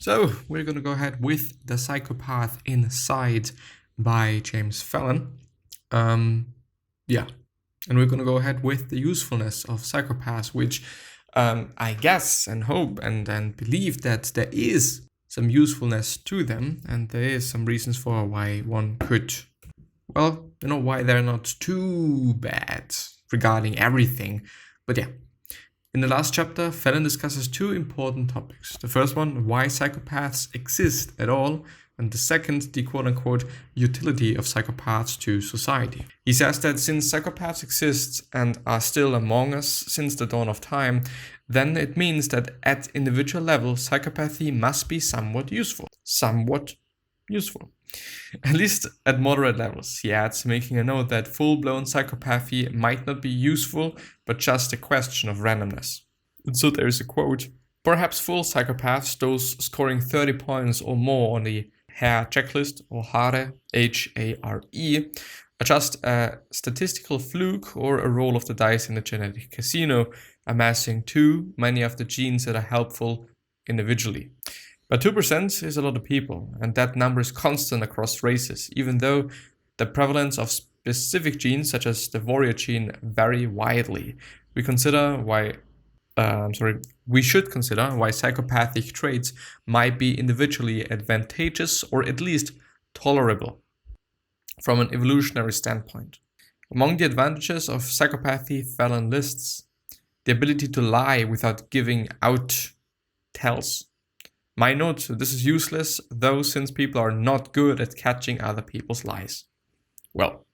So we're going to go ahead with The Psychopath Inside by James Fallon. And we're going to go ahead with the usefulness of psychopaths, which I guess and hope and believe that there is some usefulness to them, and there is some reasons for why one could, why they're not too bad regarding everything. But yeah. In the last chapter, Fallon discusses two important topics. The first one, why psychopaths exist at all, and the second, the quote-unquote utility of psychopaths to society. He says that since psychopaths exist and are still among us since the dawn of time, then it means that at individual level, psychopathy must be somewhat useful. At least at moderate levels, he adds, making a note that full-blown psychopathy might not be useful, but just a question of randomness. And so there is a quote, perhaps full psychopaths, those scoring 30 points or more on the Hare checklist, or Hare, H-A-R-E, are just a statistical fluke or a roll of the dice in the genetic casino, amassing too many of the genes that are helpful individually. But 2% is a lot of people, and that number is constant across races, even though the prevalence of specific genes, such as the warrior gene, vary widely. We should consider why psychopathic traits might be individually advantageous or at least tolerable from an evolutionary standpoint. Among the advantages of psychopathy, Fallon lists the ability to lie without giving out tells. My note, this is useless, though, since people are not good at catching other people's lies. Well,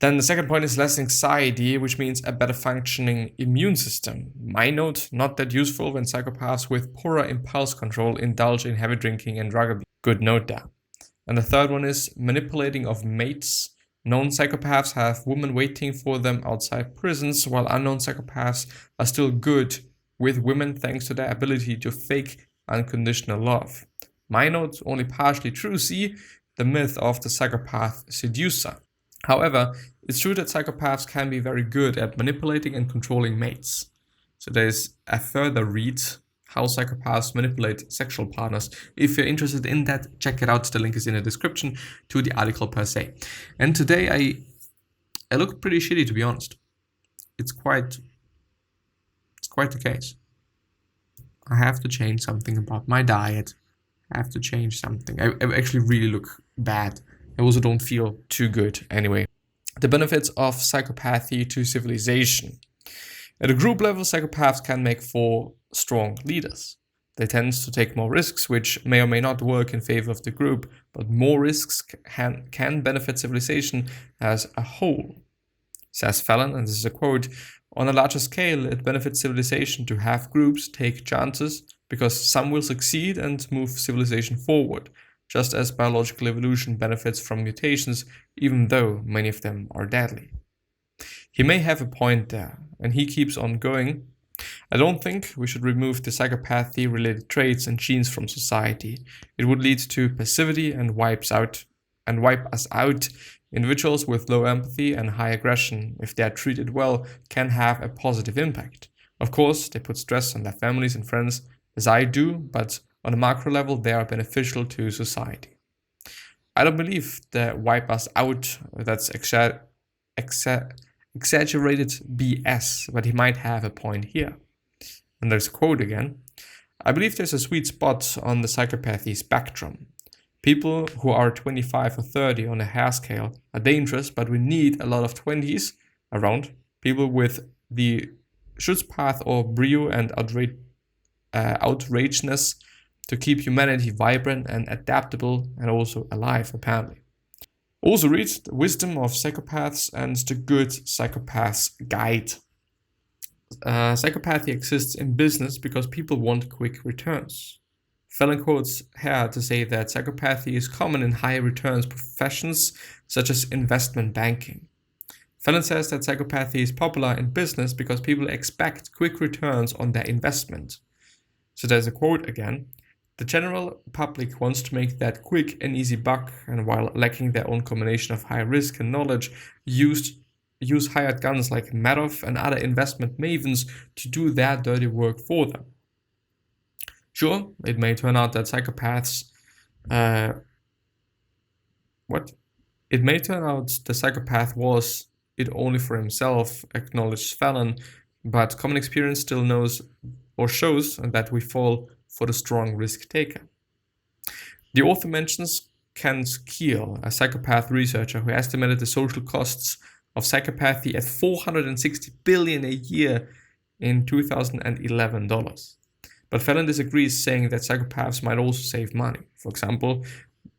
then the second point is less anxiety, which means a better functioning immune system. My note, not that useful when psychopaths with poorer impulse control indulge in heavy drinking and drug abuse. Good note there. And the third one is manipulating of mates. Known psychopaths have women waiting for them outside prisons, while unknown psychopaths are still good with women thanks to their ability to fake unconditional love. My note, only partially true. See the myth of the psychopath seducer. However, it's true that psychopaths can be very good at manipulating and controlling mates. So there's a further read, how psychopaths manipulate sexual partners. If you're interested in that, check it out. The link is in the description to the article per se. And today I look pretty shitty, to be honest. It's quite the case. I have to change something about my diet. I have to change something. I actually really look bad. I also don't feel too good anyway. The benefits of psychopathy to civilization. At a group level, psychopaths can make for strong leaders. They tend to take more risks, which may or may not work in favor of the group, but more risks can benefit civilization as a whole. Says Fallon, and this is a quote, on a larger scale, it benefits civilization to have groups take chances because some will succeed and move civilization forward, just as biological evolution benefits from mutations, even though many of them are deadly. He may have a point there, and he keeps on going. I don't think we should remove the psychopathy-related traits and genes from society. It would lead to passivity and wipe us out. Individuals with low empathy and high aggression, if they are treated well, can have a positive impact. Of course, they put stress on their families and friends, as I do, but on a macro level, they are beneficial to society. I don't believe the wipe us out, that's exaggerated BS, but he might have a point here. And there's a quote again. I believe there's a sweet spot on the psychopathy spectrum. People who are 25 or 30 on a hair scale are dangerous, but we need a lot of 20s around. People with the Schutzpath or brio and outrageousness to keep humanity vibrant and adaptable and also alive, apparently. Also read The Wisdom of Psychopaths and The Good Psychopath's Guide. Psychopathy exists in business because people want quick returns. Fallon quotes Hare to say that psychopathy is common in high returns professions such as investment banking. Fallon says that psychopathy is popular in business because people expect quick returns on their investment. So there's a quote again. The general public wants to make that quick and easy buck, and while lacking their own combination of high risk and knowledge, use hired guns like Madoff and other investment mavens to do their dirty work for them. Sure, it may turn out that psychopaths It may turn out the psychopath was it only for himself, acknowledged Fallon, but common experience still knows or shows that we fall for the strong risk taker. The author mentions Kent Keel, a psychopath researcher who estimated the social costs of psychopathy at $460 billion a year in 2011 dollars. But Fallon disagrees, saying that psychopaths might also save money, for example,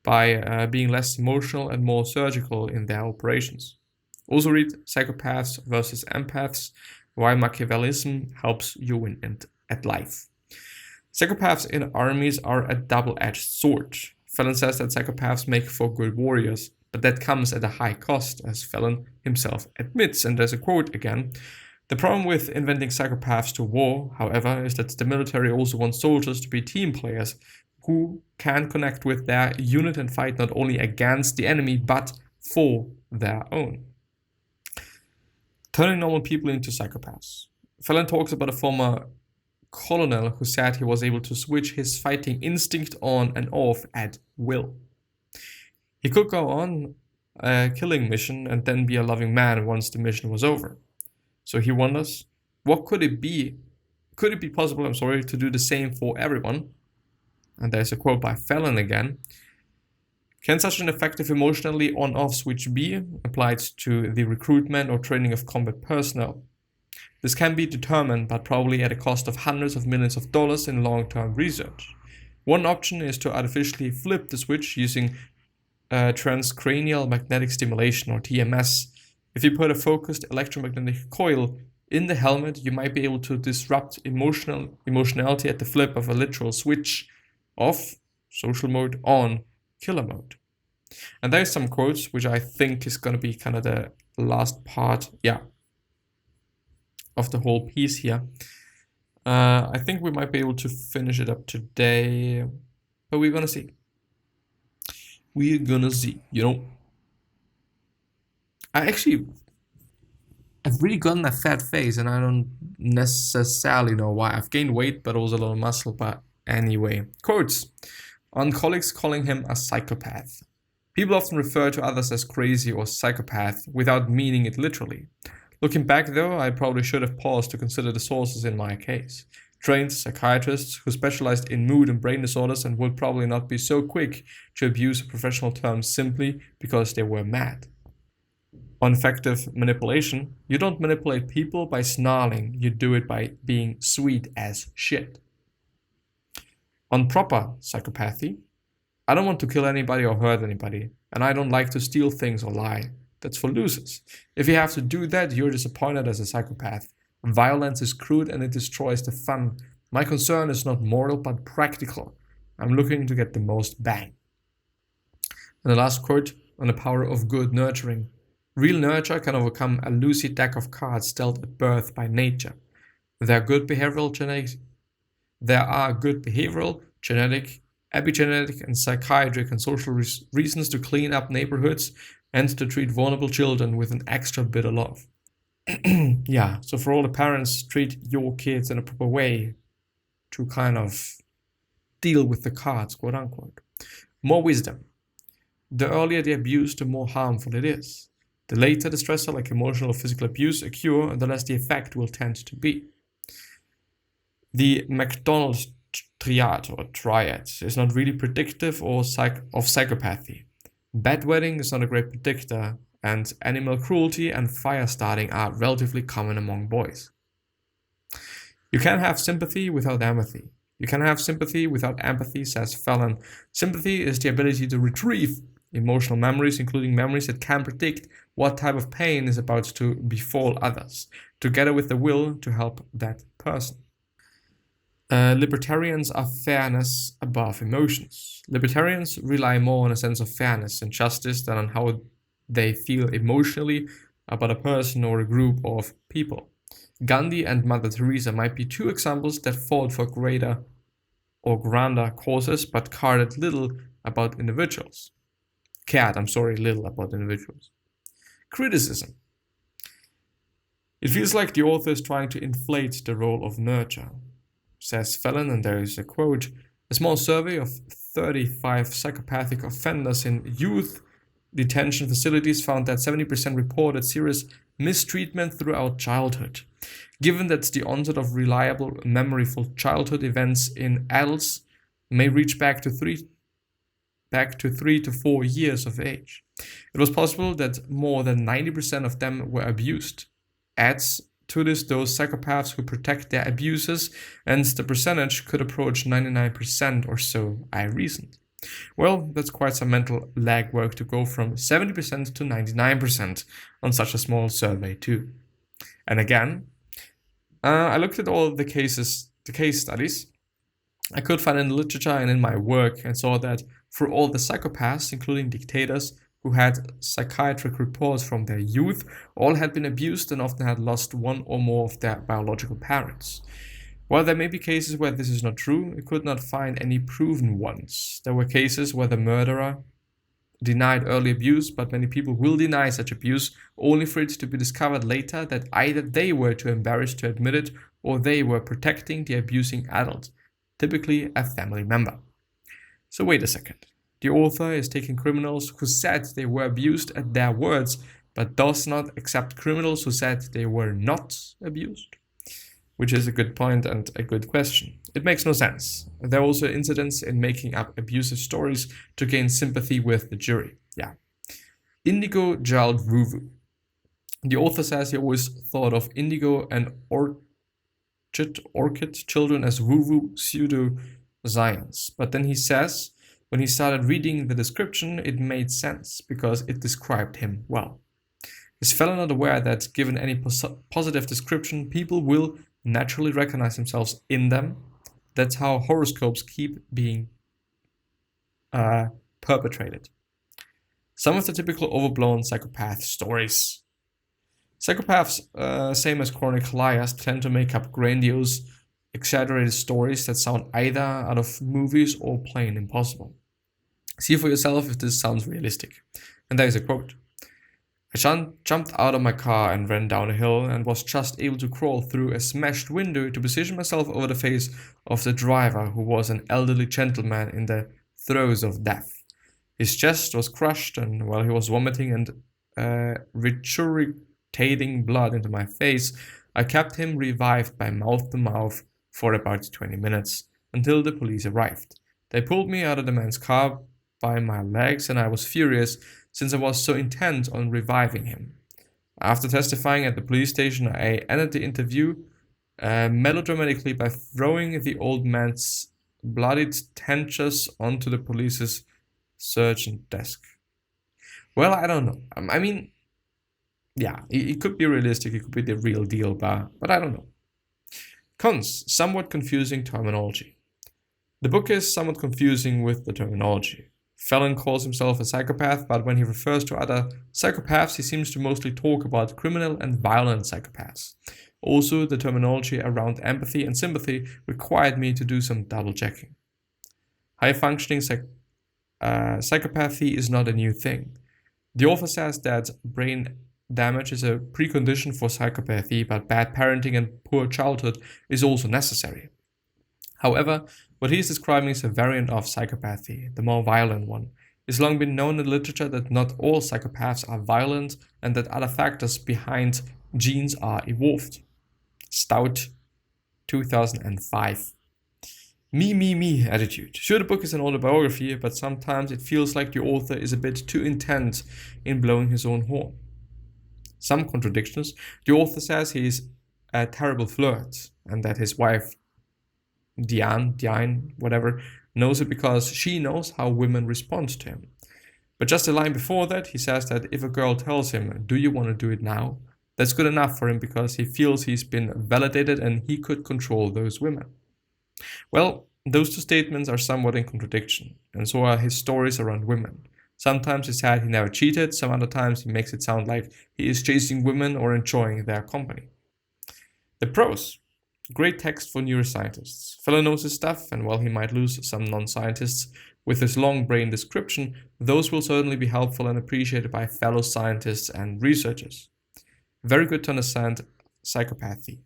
by being less emotional and more surgical in their operations. Also read Psychopaths versus Empaths, Why Machiavellism Helps You Win at Life. Psychopaths in armies are a double-edged sword. Fallon says that psychopaths make for good warriors, but that comes at a high cost, as Fallon himself admits, and there's a quote again. The problem with inventing psychopaths to war, however, is that the military also wants soldiers to be team players who can connect with their unit and fight not only against the enemy, but for their own. Turning normal people into psychopaths. Fallon talks about a former colonel who said he was able to switch his fighting instinct on and off at will. He could go on a killing mission and then be a loving man once the mission was over. So he wonders, what could it be? Could it be possible, to do the same for everyone? And there's a quote by Fallon again. Can such an effective emotionally on-off switch be applied to the recruitment or training of combat personnel? This can be determined, but probably at a cost of hundreds of millions of dollars in long-term research. One option is to artificially flip the switch using transcranial magnetic stimulation, or TMS. If you put a focused electromagnetic coil in the helmet, you might be able to disrupt emotionality at the flip of a literal switch off, social mode, on, killer mode. And there's some quotes, which I think is going to be kind of the last part, of the whole piece here. I think we might be able to finish it up today, but we're going to see. We're going to see, I've really gotten a fat face, and I don't necessarily know why. I've gained weight, but also a little muscle, but anyway. Quotes. On colleagues calling him a psychopath. People often refer to others as crazy or psychopath without meaning it literally. Looking back though, I probably should have paused to consider the sources in my case. Trained psychiatrists who specialized in mood and brain disorders and would probably not be so quick to abuse a professional term simply because they were mad. On effective manipulation, you don't manipulate people by snarling, you do it by being sweet as shit. On proper psychopathy, I don't want to kill anybody or hurt anybody, and I don't like to steal things or lie. That's for losers. If you have to do that, you're disappointed as a psychopath. Violence is crude and it destroys the fun. My concern is not moral but practical. I'm looking to get the most bang. And the last quote on the power of good nurturing. Real nurture can overcome a loosey deck of cards dealt at birth by nature. There are good behavioral, genetic, epigenetic, and psychiatric and social reasons to clean up neighborhoods and to treat vulnerable children with an extra bit of love. So for all the parents, treat your kids in a proper way to kind of deal with the cards, quote unquote. More wisdom. The earlier the abuse, the more harmful it is. The later the stressor, like emotional or physical abuse, occur, the less the effect will tend to be. The McDonald's triad is not really predictive of psychopathy. Bedwetting is not a great predictor, and animal cruelty and fire starting are relatively common among boys. You can have sympathy without empathy. You can have sympathy without empathy, says Fallon. Sympathy is the ability to retrieve emotional memories, including memories that can predict what type of pain is about to befall others, together with the will to help that person. Libertarians are fairness above emotions. Libertarians rely more on a sense of fairness and justice than on how they feel emotionally about a person or a group of people. Gandhi and Mother Teresa might be two examples that fought for greater or grander causes but cared little about individuals. Criticism. It feels like the author is trying to inflate the role of nurture. says Fallon, and there is a quote, "A small survey of 35 psychopathic offenders in youth detention facilities found that 70% reported serious mistreatment throughout childhood. Given that the onset of reliable, memoryful childhood events in adults may reach back to 3 to 4 years of age, it was possible that more than 90% of them were abused. Adds to this those psychopaths who protect their abusers, and the percentage could approach 99% or so, I reasoned. Well, that's quite some mental legwork to go from 70% to 99% on such a small survey too. And again, I looked at all the case studies I could find in the literature and in my work, and saw that for all the psychopaths, including dictators, who had psychiatric reports from their youth, all had been abused and often had lost one or more of their biological parents. While there may be cases where this is not true, it could not find any proven ones. There were cases where the murderer denied early abuse, but many people will deny such abuse only for it to be discovered later that either they were too embarrassed to admit it or they were protecting the abusing adult, typically a family member. So wait a second. The author is taking criminals who said they were abused at their words, but does not accept criminals who said they were not abused? Which is a good point and a good question. It makes no sense. There are also incidents in making up abusive stories to gain sympathy with the jury. Yeah. Indigo Jald Vuvu. The author says he always thought of indigo and orchid children as woo-woo pseudo-science. But then he says, when he started reading the description, it made sense because it described him well. Is Fallon not aware that given any positive description, people will naturally recognize themselves in them? That's how horoscopes keep being perpetrated. Some of the typical overblown psychopath stories. Psychopaths, same as chronic liars, tend to make up grandiose, exaggerated stories that sound either out of movies or plain impossible. See for yourself if this sounds realistic. And there is a quote. I jumped out of my car and ran down a hill and was just able to crawl through a smashed window to position myself over the face of the driver, who was an elderly gentleman in the throes of death. His chest was crushed, and while he was vomiting and regurgitating blood into my face, I kept him revived by mouth to mouth for about 20 minutes, until the police arrived. They pulled me out of the man's car by my legs, and I was furious since I was so intent on reviving him. After testifying at the police station, I ended the interview melodramatically by throwing the old man's bloodied dentures onto the police's surgeon desk. Well, I don't know. I mean, yeah, it could be realistic, it could be the real deal, but I don't know. Cons, somewhat confusing terminology. The book is somewhat confusing with the terminology. Fallon calls himself a psychopath, but when he refers to other psychopaths, he seems to mostly talk about criminal and violent psychopaths. Also, the terminology around empathy and sympathy required me to do some double checking. High-functioning psychopathy is not a new thing. The author says that brain damage is a precondition for psychopathy, but bad parenting and poor childhood is also necessary. However, what he is describing is a variant of psychopathy, the more violent one. It's long been known in the literature that not all psychopaths are violent and that other factors behind genes are evolved. Stout, 2005. Me attitude. Sure, the book is an autobiography, but sometimes it feels like the author is a bit too intent in blowing his own horn. Some contradictions. The author says he is a terrible flirt and that his wife Diane, whatever, knows it because she knows how women respond to him. But just a line before that, he says that if a girl tells him, "Do you want to do it now?" that's good enough for him because he feels he's been validated and he could control those women. Well, those two statements are somewhat in contradiction, and so are his stories around women. Sometimes he said he never cheated, some other times he makes it sound like he is chasing women or enjoying their company. The pros. Great text for neuroscientists. Fallon knows his stuff, and while he might lose some non-scientists with his long brain description, those will certainly be helpful and appreciated by fellow scientists and researchers. Very good to understand psychopathy.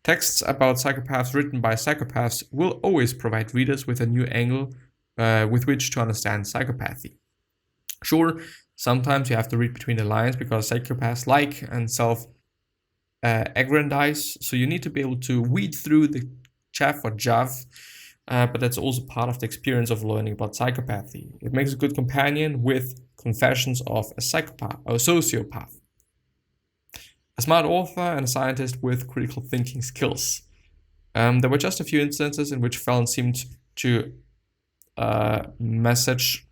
Texts about psychopaths written by psychopaths will always provide readers with a new angle with which to understand psychopathy. Sure, sometimes you have to read between the lines because psychopaths like and self-aggrandize, so you need to be able to weed through the chaff or jav, but that's also part of the experience of learning about psychopathy. It makes a good companion with Confessions of a Psychopath or Sociopath. A smart author and a scientist with critical thinking skills. There were just a few instances in which Fallon seemed to message...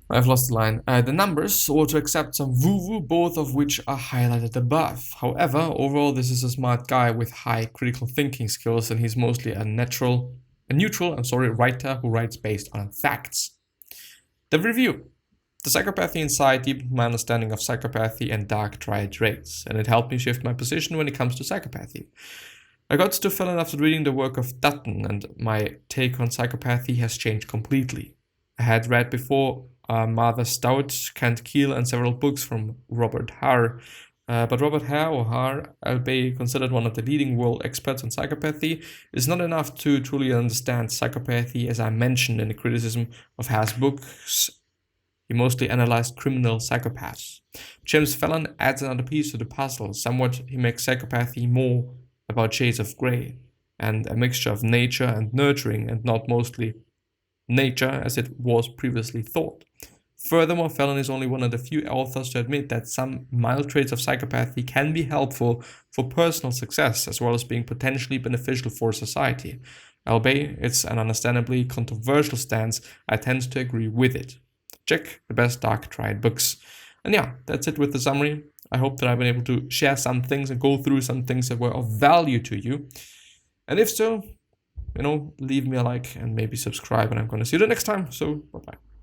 I've lost the line. The numbers, or to accept some woo-woo, both of which are highlighted above. However, overall, this is a smart guy with high critical thinking skills, and he's mostly a neutral writer who writes based on facts. The review. The Psychopathy Inside deepened my understanding of psychopathy and dark triad traits, and it helped me shift my position when it comes to psychopathy. I got to Fallon after reading the work of Dutton, and my take on psychopathy has changed completely. I had read before Martha Stout, Kent Keel, and several books from Robert Hare, but Robert Hare, or Hare, albeit considered one of the leading world experts on psychopathy, is not enough to truly understand psychopathy, as I mentioned in the criticism of Hare's books. He mostly analyzed criminal psychopaths. James Fallon adds another piece to the puzzle. Somewhat he makes psychopathy more about shades of grey, and a mixture of nature and nurturing, and not mostly nature as it was previously thought. Furthermore, Fallon is only one of the few authors to admit that some mild traits of psychopathy can be helpful for personal success, as well as being potentially beneficial for society. Albeit it's an understandably controversial stance, I tend to agree with it. Check the best dark triad books. And yeah, that's it with the summary. I hope that I've been able to share some things and go through some things that were of value to you. And if so, leave me a like and maybe subscribe, and I'm going to see you the next time. So, bye-bye.